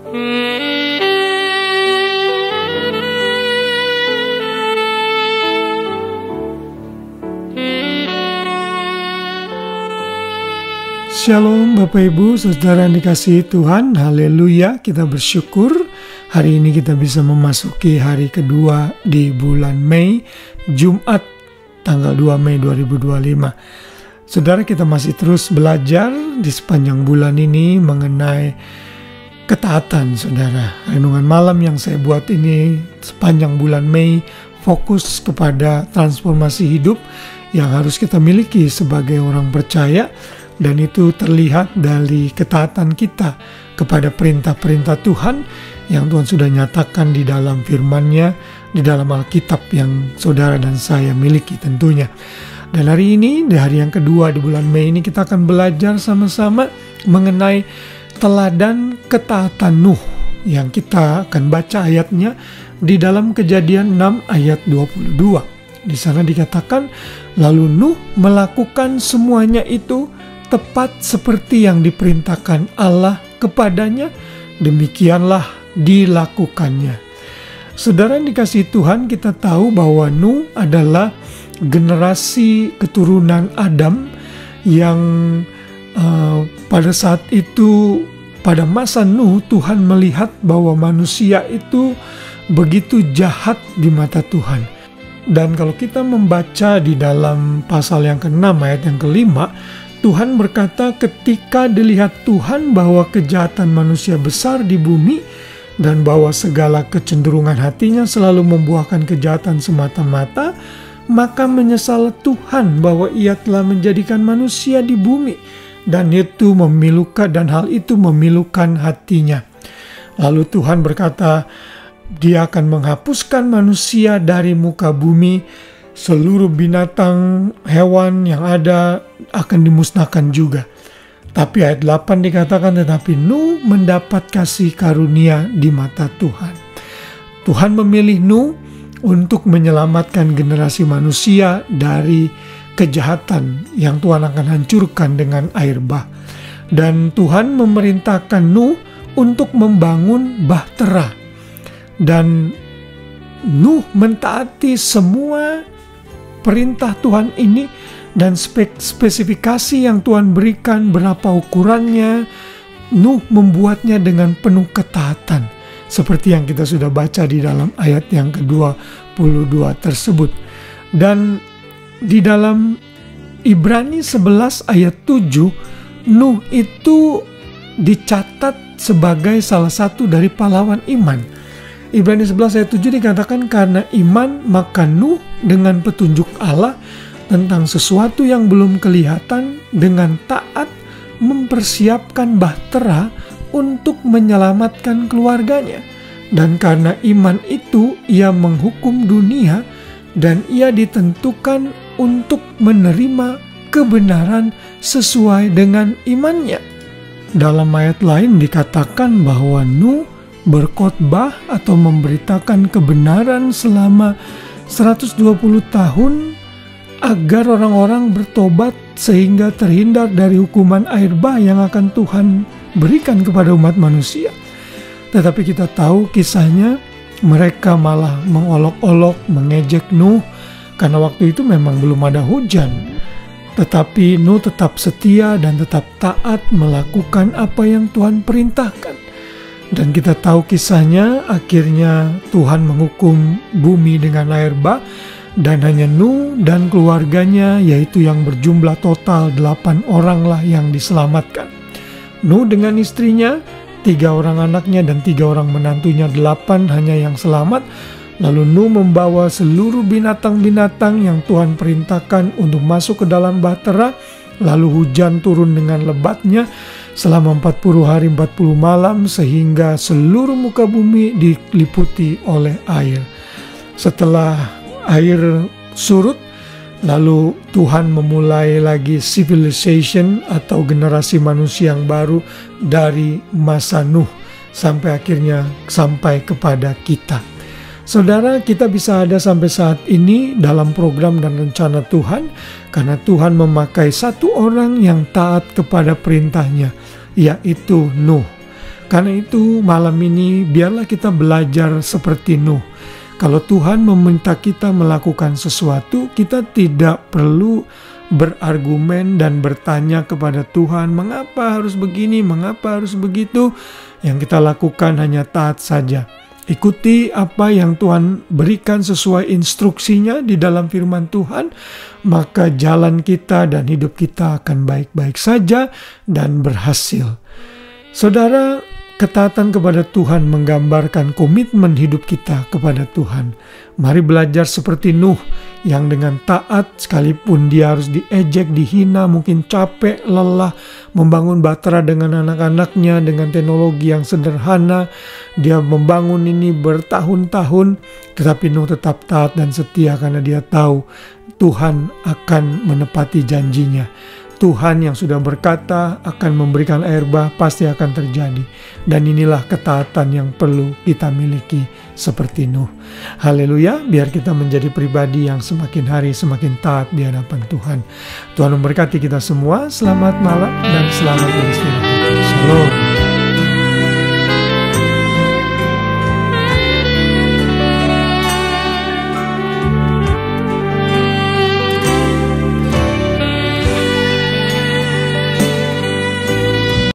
Shalom Bapak Ibu, Saudara yang dikasihi Tuhan, haleluya, kita bersyukur hari ini kita bisa memasuki hari kedua di bulan Mei, Jumat tanggal 2 Mei 2025. Saudara, kita masih terus belajar di sepanjang bulan ini mengenai ketaatan, saudara. Renungan malam yang saya buat ini sepanjang bulan Mei fokus kepada transformasi hidup yang harus kita miliki sebagai orang percaya. Dan itu terlihat dari ketaatan kita kepada perintah-perintah Tuhan yang Tuhan sudah nyatakan di dalam firman-Nya, di dalam Alkitab yang saudara dan saya miliki tentunya. Dan hari ini, di hari yang kedua di bulan Mei ini, kita akan belajar sama-sama mengenai teladan ketaatan Nuh, yang kita akan baca ayatnya di dalam Kejadian 6 ayat 22. Di sana dikatakan, lalu Nuh melakukan semuanya itu tepat seperti yang diperintahkan Allah kepadanya, demikianlah dilakukannya. Saudara yang dikasihi Tuhan, kita tahu bahwa Nuh adalah generasi keturunan Adam yang pada saat itu, pada masa Nuh, Tuhan melihat bahwa manusia itu begitu jahat di mata Tuhan. Dan kalau kita membaca di dalam pasal yang ke-6 ayat yang ke-5, Tuhan berkata, ketika dilihat Tuhan bahwa kejahatan manusia besar di bumi dan bahwa segala kecenderungan hatinya selalu membuahkan kejahatan semata-mata, maka menyesal Tuhan bahwa Ia telah menjadikan manusia di bumi dan hal itu memilukan hatinya. Lalu Tuhan berkata, Dia akan menghapuskan manusia dari muka bumi. Seluruh binatang, hewan yang ada akan dimusnahkan juga. Tapi ayat 8 dikatakan, tetapi Nuh mendapat kasih karunia di mata Tuhan. Tuhan memilih Nuh untuk menyelamatkan generasi manusia dari kejahatan yang Tuhan akan hancurkan dengan air bah. Dan Tuhan memerintahkan Nuh untuk membangun bahtera. Dan Nuh mentaati semua perintah Tuhan ini dan spesifikasi yang Tuhan berikan, berapa ukurannya. Nuh membuatnya dengan penuh ketaatan, seperti yang kita sudah baca di dalam ayat yang ke-22 tersebut. Dan di dalam Ibrani 11 ayat 7, Nuh itu dicatat sebagai salah satu dari pahlawan iman. Ibrani 11 ayat 7 dikatakan, karena iman maka Nuh dengan petunjuk Allah tentang sesuatu yang belum kelihatan dengan taat mempersiapkan bahtera untuk menyelamatkan keluarganya. Dan karena iman itu ia menghukum dunia dan ia ditentukan untuk menerima kebenaran sesuai dengan imannya. Dalam ayat lain dikatakan bahwa Nuh berkhotbah atau memberitakan kebenaran selama 120 tahun agar orang-orang bertobat sehingga terhindar dari hukuman air bah yang akan Tuhan berikan kepada umat manusia. Tetapi kita tahu kisahnya, mereka malah mengolok-olok, mengejek Nuh karena waktu itu memang belum ada hujan. Tetapi Nuh tetap setia dan tetap taat melakukan apa yang Tuhan perintahkan. Dan kita tahu kisahnya, akhirnya Tuhan menghukum bumi dengan air bah, dan hanya Nuh dan keluarganya, yaitu yang berjumlah total 8 orang lah yang diselamatkan. Nuh dengan istrinya, 3 orang anaknya dan 3 orang menantunya, 8 hanya yang selamat. Lalu Nuh membawa seluruh binatang-binatang yang Tuhan perintahkan untuk masuk ke dalam bahtera. Lalu hujan turun dengan lebatnya selama 40 hari 40 malam sehingga seluruh muka bumi diliputi oleh air. Setelah air surut, lalu Tuhan memulai lagi civilization atau generasi manusia yang baru dari masa Nuh sampai akhirnya sampai kepada kita. Saudara, kita bisa ada sampai saat ini dalam program dan rencana Tuhan karena Tuhan memakai satu orang yang taat kepada perintahnya, yaitu Nuh. Karena itu malam ini biarlah kita belajar seperti Nuh. Kalau Tuhan meminta kita melakukan sesuatu, kita tidak perlu berargumen dan bertanya kepada Tuhan, mengapa harus begini, mengapa harus begitu. Yang kita lakukan hanya taat saja. Ikuti apa yang Tuhan berikan sesuai instruksinya di dalam firman Tuhan, maka jalan kita dan hidup kita akan baik-baik saja dan berhasil. Saudara, ketaatan kepada Tuhan menggambarkan komitmen hidup kita kepada Tuhan. Mari belajar seperti Nuh yang dengan taat sekalipun dia harus diejek, dihina, mungkin capek, lelah, membangun Bahtera dengan anak-anaknya dengan teknologi yang sederhana. Dia membangun ini bertahun-tahun, tetapi Nuh tetap taat dan setia karena dia tahu Tuhan akan menepati janjinya. Tuhan yang sudah berkata akan memberikan air bah pasti akan terjadi. Dan inilah ketaatan yang perlu kita miliki seperti Nuh. Haleluya, biar kita menjadi pribadi yang semakin hari semakin taat di hadapan Tuhan. Tuhan memberkati kita semua. Selamat malam dan selamat beristirahat. Shalom.